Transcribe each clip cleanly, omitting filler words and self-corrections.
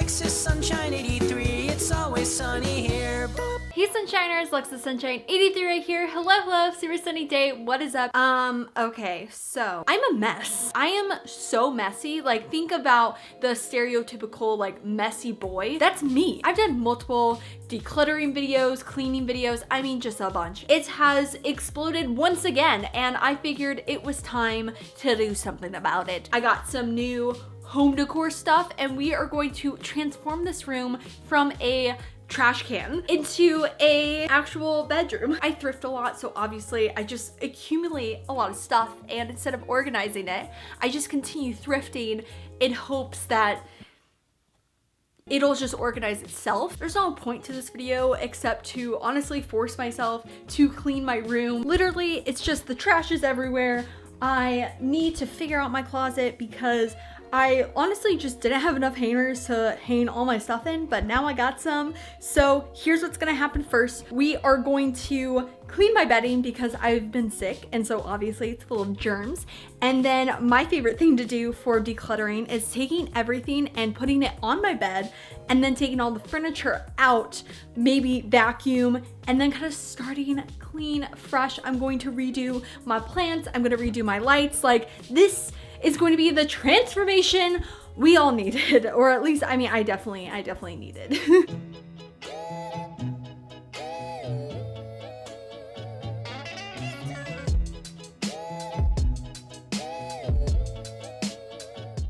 Alexis Sunshine 83, it's always sunny here. Boop. Hey Sunshiners, Alexis Sunshine 83 right here. Hello, super sunny day. What is up? Okay, so I'm a mess. I am so messy. Like, think about the stereotypical like messy boy. That's me. I've done multiple decluttering videos, cleaning videos, I mean just a bunch. It has exploded once again and I figured it was time to do something about it. I got some new home decor stuff and we are going to transform this room from a trash can into a actual bedroom. I thrift a lot, so obviously I just accumulate a lot of stuff, and instead of organizing it, I just continue thrifting in hopes that it'll just organize itself. There's no point to this video except to honestly force myself to clean my room. Literally, it's just the trash is everywhere. I need to figure out my closet because I honestly just didn't have enough hangers to hang all my stuff in, but now I got some. So here's what's gonna happen first. We are going to clean my bedding because I've been sick, and so obviously it's full of germs. And then my favorite thing to do for decluttering is taking everything and putting it on my bed, and then taking all the furniture out, maybe vacuum, and then kind of starting clean, fresh. I'm going to redo my plants, I'm gonna redo my lights. Like, this is going to be the transformation we all needed, or at least, I mean, I definitely needed.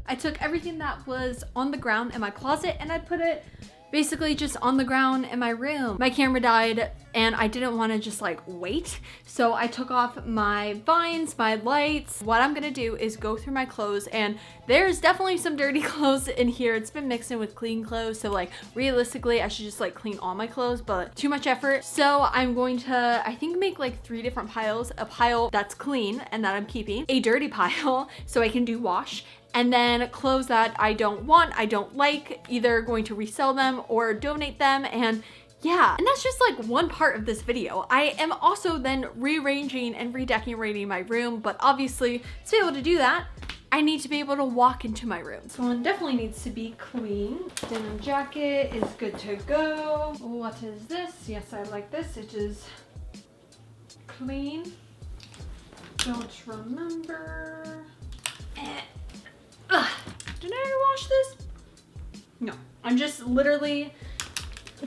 I took everything that was on the ground in my closet and I put it basically just on the ground in my room. My camera died and I didn't want to just like wait. So I took off my vines, my lights. What I'm gonna do is go through my clothes, and there's definitely some dirty clothes in here. It's been mixed in with clean clothes. So like realistically, I should just like clean all my clothes, but too much effort. So I'm going to, I think, make like 3 different piles. A pile that's clean and that I'm keeping, a dirty pile so I can do wash, and then clothes that I don't want, I don't like, either going to resell them or donate them. And yeah, and that's just like one part of this video. I am also then rearranging and redecorating my room, but obviously to be able to do that, I need to be able to walk into my room. So one definitely needs to be clean. Denim jacket is good to go. What is this? Yes, I like this. It is clean. Don't remember. Ugh, did I wash this? No, I'm just literally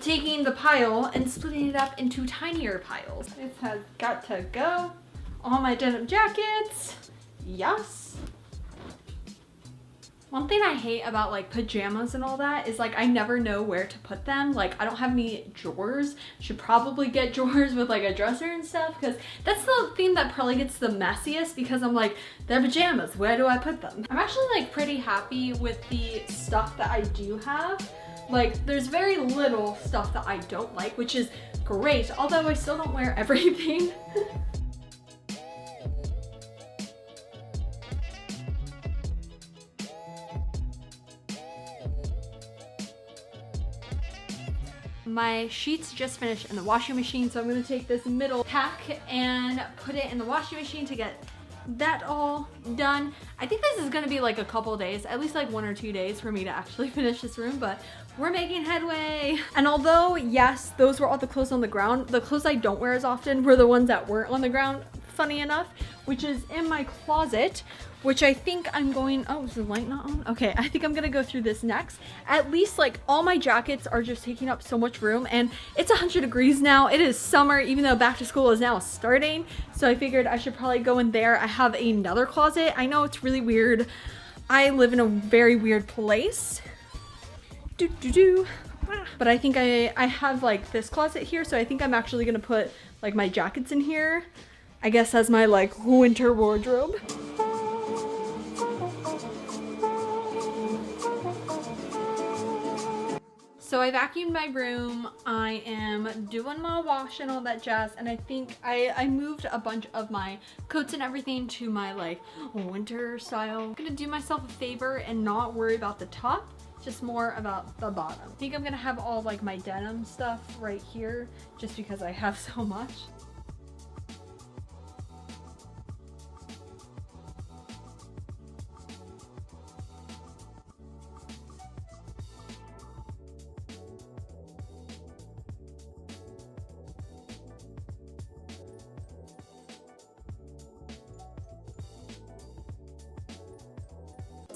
taking the pile and splitting it up into tinier piles. It has got to go. All my denim jackets, yes. One thing I hate about like pajamas and all that is like I never know where to put them. Like, I don't have any drawers. Should probably get drawers with like a dresser and stuff, because that's the thing that probably gets the messiest, because I'm like, they're pajamas, where do I put them? I'm actually like pretty happy with the stuff that I do have. Like, there's very little stuff that I don't like, which is great, although I still don't wear everything. My sheets just finished in the washing machine, so I'm gonna take this middle pack and put it in the washing machine to get that all done. I think this is gonna be like a couple days, at least like 1 or 2 days for me to actually finish this room, but we're making headway. And although, yes, those were all the clothes on the ground, the clothes I don't wear as often were the ones that weren't on the ground, funny enough, which is in my closet, which I think I'm going, oh, is the light not on? Okay, I think I'm gonna go through this next. At least like all my jackets are just taking up so much room, and it's 100 degrees now. It is summer, even though back to school is now starting. So I figured I should probably go in there. I have another closet. I know it's really weird. I live in a very weird place. But I think I have like this closet here, so I think I'm actually gonna put like my jackets in here, I guess, as my like winter wardrobe. So I vacuumed my room, I am doing my wash and all that jazz, and I think I moved a bunch of my coats and everything to my like winter style. I'm gonna do myself a favor and not worry about the top, just more about the bottom. I think I'm gonna have all like my denim stuff right here just because I have so much.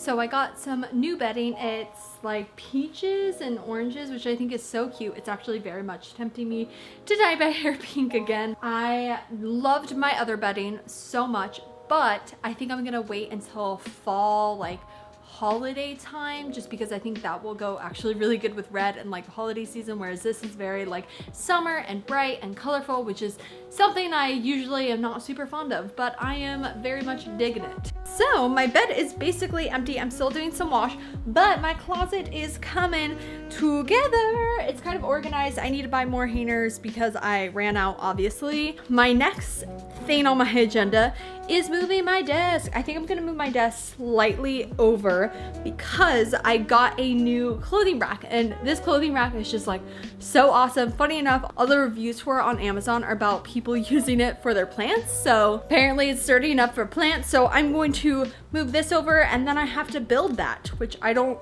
So I got some new bedding. It's like peaches and oranges, which I think is so cute. It's actually very much tempting me to dye my hair pink again. I loved my other bedding so much, but I think I'm gonna wait until fall, like holiday time, just because I think that will go actually really good with red and like the holiday season, whereas this is very like summer and bright and colorful, which is something I usually am not super fond of, but I am very much digging it. So my bed is basically empty. I'm still doing some wash, but my closet is coming together. It's kind of organized. I need to buy more hangers because I ran out, obviously. My next thing on my agenda is moving my desk. I think I'm gonna move my desk slightly over because I got a new clothing rack, and this clothing rack is just like so awesome. Funny enough, all the reviews for it on Amazon are about people using it for their plants, so apparently it's sturdy enough for plants. So I'm going to move this over, and then I have to build that, which I don't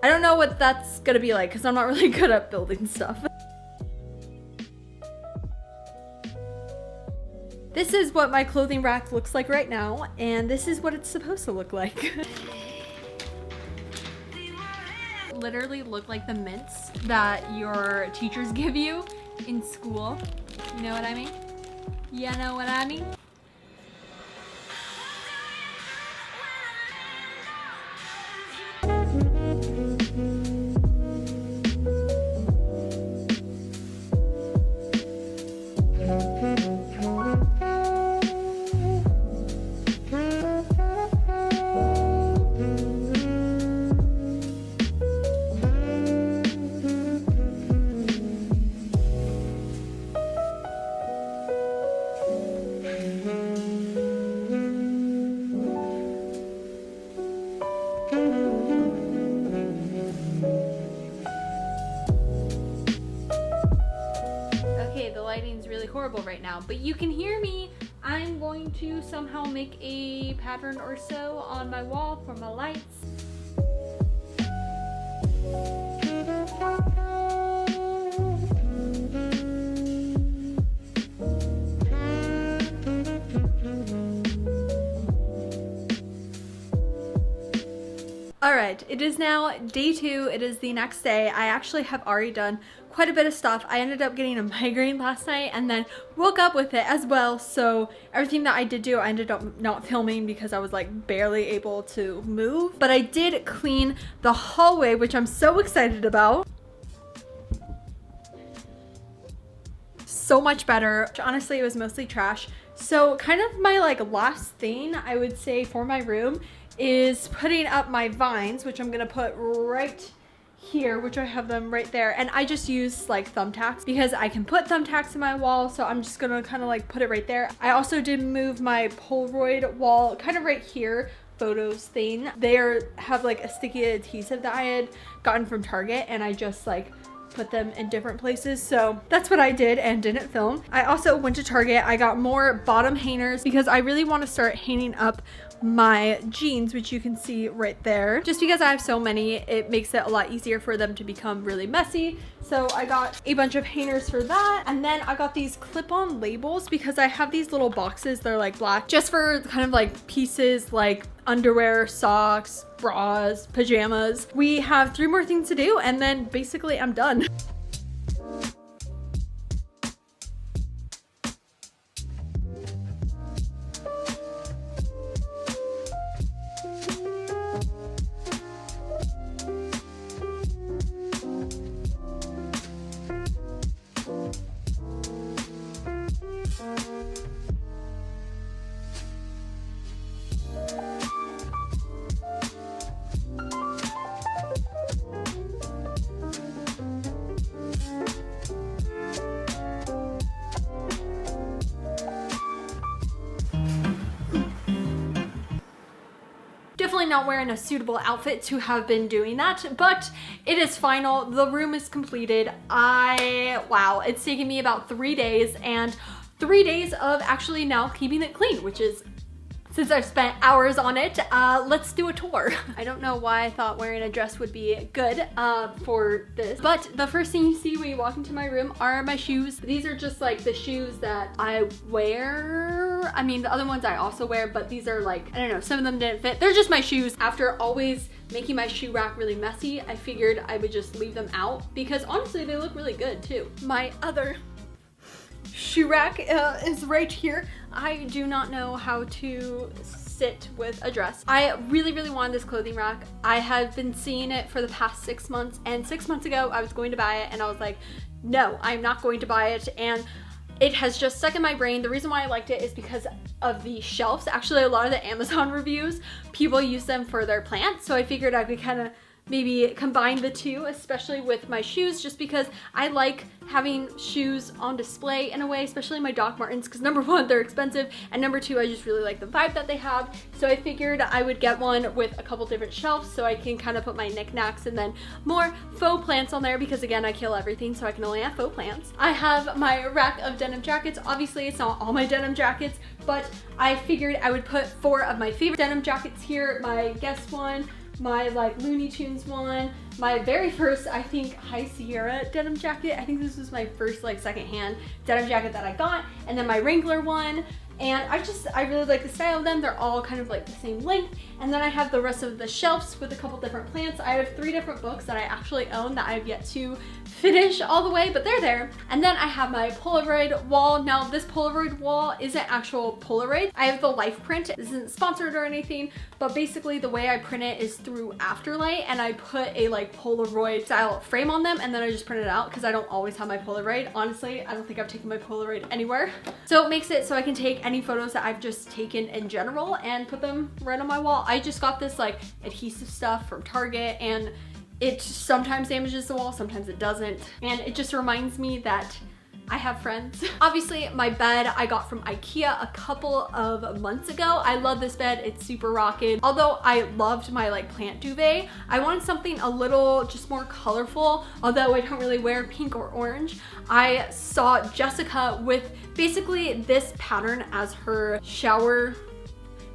know what that's gonna be like because I'm not really good at building stuff. This is what my clothing rack looks like right now, and this is what it's supposed to look like. Literally look like the mints that your teachers give you in school. You know what I mean? You know what I mean? Horrible right now, but you can hear me. I'm going to somehow make a pattern or so on my wall for my lights. All right, it is now day 2. It is the next day. I actually have already done quite a bit of stuff. I ended up getting a migraine last night and then woke up with it as well. So everything that I did do, I ended up not filming because I was like barely able to move. But I did clean the hallway, which I'm so excited about. So much better. Honestly, it was mostly trash. So kind of my like last thing I would say for my room is putting up my vines, which I'm gonna put right here, which I have them right there. And I just use like thumbtacks because I can put thumbtacks in my wall, so I'm just gonna kind of like put it right there. I also did move my Polaroid wall kind of right here, photos thing. They have like a sticky adhesive that I had gotten from Target, and I just like put them in different places. So that's what I did and didn't film. I also went to Target. I got more bottom hangers because I really want to start hanging up my jeans, which you can see right there. Just because I have so many, it makes it a lot easier for them to become really messy. So I got a bunch of hangers for that. And then I got these clip-on labels because I have these little boxes. They're like black, just for kind of like pieces like underwear, socks, bras, pajamas. We have 3 more things to do, and then basically I'm done. Definitely not wearing a suitable outfit to have been doing that, but it is final. The room is completed. Wow, it's taken me about 3 days, and 3 days of actually now keeping it clean, which is Since I've spent hours on it, let's do a tour. I don't know why I thought wearing a dress would be good for this, but the first thing you see when you walk into my room are my shoes. These are just like the shoes that I wear. I mean, the other ones I also wear, but these are like, I don't know, some of them didn't fit. They're just my shoes. After always making my shoe rack really messy, I figured I would just leave them out because honestly, they look really good too. My other shoe rack is right here. I do not know how to sit with a dress. I really wanted this clothing rack. I have been seeing it for the past 6 months, and 6 months ago I was going to buy it and I was like, no, I'm not going to buy it, and it has just stuck in my brain. The reason why I liked it is because of the shelves. Actually, a lot of the Amazon reviews, people use them for their plants, so I figured I could kind of maybe combine the two, especially with my shoes, just because I like having shoes on display in a way, especially my Doc Martens, because number one, they're expensive, and number two, I just really like the vibe that they have. So I figured I would get one with a couple different shelves so I can kind of put my knickknacks and then more faux plants on there, because again, I kill everything, so I can only have faux plants. I have my rack of denim jackets. Obviously, it's not all my denim jackets, but I figured I would put 4 of my favorite denim jackets here. My Guess one, my like Looney Tunes one, my very first, I think, High Sierra denim jacket. I think this was my first like secondhand denim jacket that I got, and then my Wrangler one. And I really like the style of them. They're all kind of like the same length. And then I have the rest of the shelves with a couple different plants. I have 3 different books that I actually own that I've yet to finish all the way, but they're there. And then I have my Polaroid wall. Now this Polaroid wall isn't actual Polaroid. I have the life print. This isn't sponsored or anything, but basically the way I print it is through Afterlight, and I put a like Polaroid style frame on them, and then I just print it out because I don't always have my Polaroid. Honestly, I don't think I've taken my Polaroid anywhere. So it makes it so I can take any photos that I've just taken in general and put them right on my wall. I just got this like adhesive stuff from Target, and it sometimes damages the wall, sometimes it doesn't. And it just reminds me that I have friends. Obviously, my bed I got from IKEA a couple of months ago. I love this bed, it's super rockin'. Although I loved my like plant duvet, I wanted something a little just more colorful. Although I don't really wear pink or orange, I saw Jessica with basically this pattern as her shower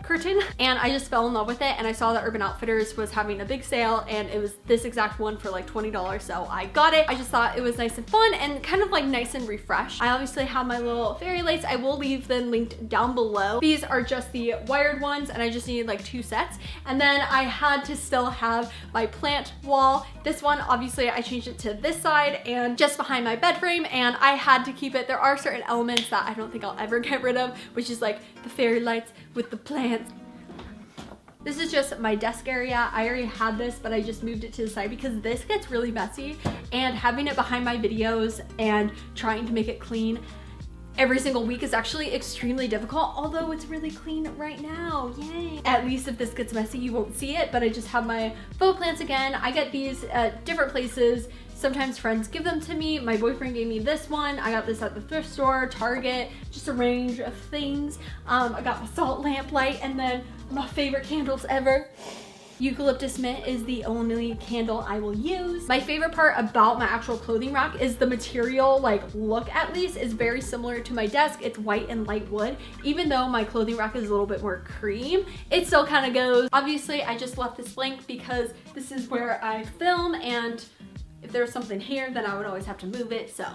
curtain, and I just fell in love with it. And I saw that Urban Outfitters was having a big sale, and it was this exact one for like $20, so I got it. I just thought it was nice and fun and kind of like nice and refreshed. I obviously have my little fairy lights. I will leave them linked down below. These are just the wired ones, and I just needed like 2 sets. And then I had to still have my plant wall. This one, obviously I changed it to this side and just behind my bed frame, and I had to keep it. There are certain elements that I don't think I'll ever get rid of, which is like the fairy lights with the plants. This is just my desk area. I already had this, but I just moved it to the side because this gets really messy, and having it behind my videos and trying to make it clean every single week is actually extremely difficult, although it's really clean right now. Yay. At least if this gets messy, you won't see it, but I just have my faux plants again. I get these at different places. Sometimes friends give them to me. My boyfriend gave me this one. I got this at the thrift store, Target, just a range of things. I got my salt lamp light, and then my favorite candles ever. Eucalyptus mint is the only candle I will use. My favorite part about my actual clothing rack is the material, like look at least, is very similar to my desk. It's white and light wood. Even though my clothing rack is a little bit more cream, it still kind of goes. Obviously, I just left this blank because this is where I film, and if there was something here, then I would always have to move it, so.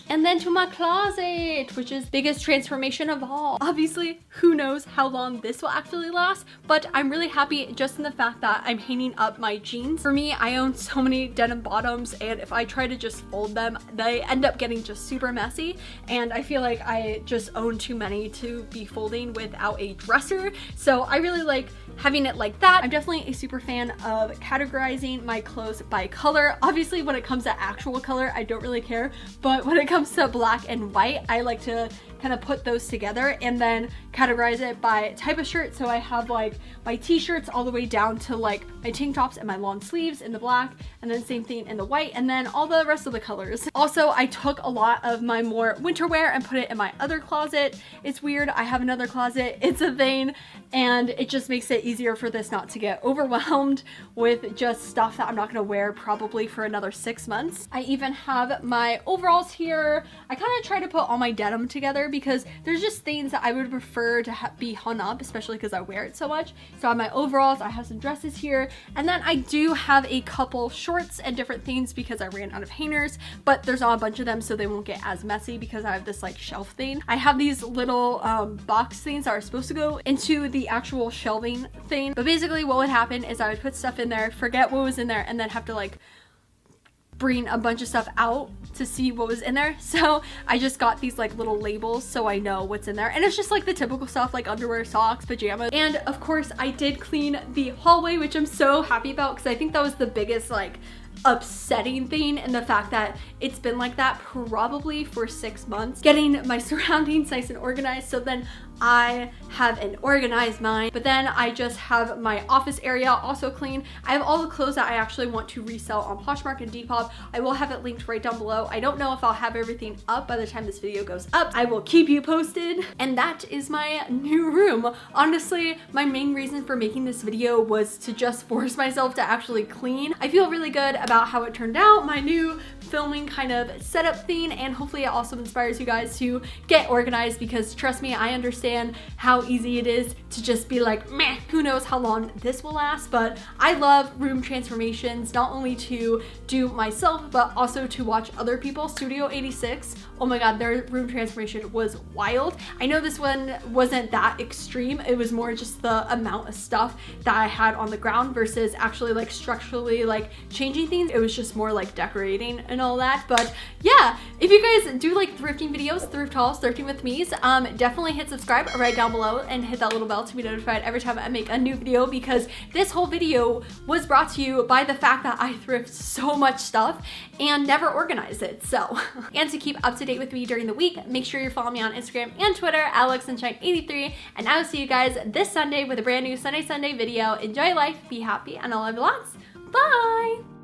And then to my closet, which is biggest transformation of all. Obviously, who knows how long this will actually last, but I'm really happy just in the fact that I'm hanging up my jeans. For me, I own so many denim bottoms, and if I try to just fold them, they end up getting just super messy, and I feel like I just own too many to be folding without a dresser, so I really like having it like that. I'm definitely a super fan of categorizing my clothes by color. Obviously, when it comes to actual color, I don't really care, but when it comes to black and white, I like to kind of put those together and then categorize it by type of shirt. So I have like my t-shirts all the way down to like my tank tops and my long sleeves in the black, and then same thing in the white, and then all the rest of the colors. Also, I took a lot of my more winter wear and put it in my other closet. It's weird, I have another closet, it's a thing, and it just makes it easier for this not to get overwhelmed with just stuff that I'm not gonna wear probably for another 6 months. I even have my overalls here. I kind of try to put all my denim together here because there's just things that I would prefer to be hung up, especially because I wear it so much. So I have my overalls, I have some dresses here, and then I do have a couple shorts and different things because I ran out of hangers, but there's not a bunch of them so they won't get as messy because I have this like shelf thing. I have these little box things that are supposed to go into the actual shelving thing, but basically what would happen is I would put stuff in there, forget what was in there, and then have to like bring a bunch of stuff out to see what was in there. So I just got these like little labels so I know what's in there, and it's just like the typical stuff like underwear, socks, pajamas. And of course I did clean the hallway, which I'm so happy about because I think that was the biggest like upsetting thing, and the fact that it's been like that probably for 6 months, getting my surroundings nice and organized. So then I have an organized mind, but then I just have my office area also clean. I have all the clothes that I actually want to resell on Poshmark and Depop. I will have it linked right down below. I don't know if I'll have everything up by the time this video goes up. I will keep you posted. And that is my new room. Honestly, my main reason for making this video was to just force myself to actually clean. I feel really good about how it turned out, my new filming kind of setup thing, and hopefully it also inspires you guys to get organized, because trust me, I understand how easy it is to just be like, meh, who knows how long this will last. But I love room transformations, not only to do myself, but also to watch other people. Studio 86, oh my god, their room transformation was wild. I know this one wasn't that extreme, it was more just the amount of stuff that I had on the ground versus actually like structurally like changing things. It was just more like decorating and all that. But yeah, if you guys do like thrifting videos, thrift hauls, thrifting with me's, definitely hit subscribe right down below and hit that little bell to be notified every time I make a new video, because this whole video was brought to you by the fact that I thrift so much stuff and never organize it. So and to keep up to date with me during the week, make sure you're following me on Instagram and Twitter, alexasunshine83, and I will see you guys this Sunday with a brand new Sunday video. Enjoy life, be happy, and I love you lots. Bye!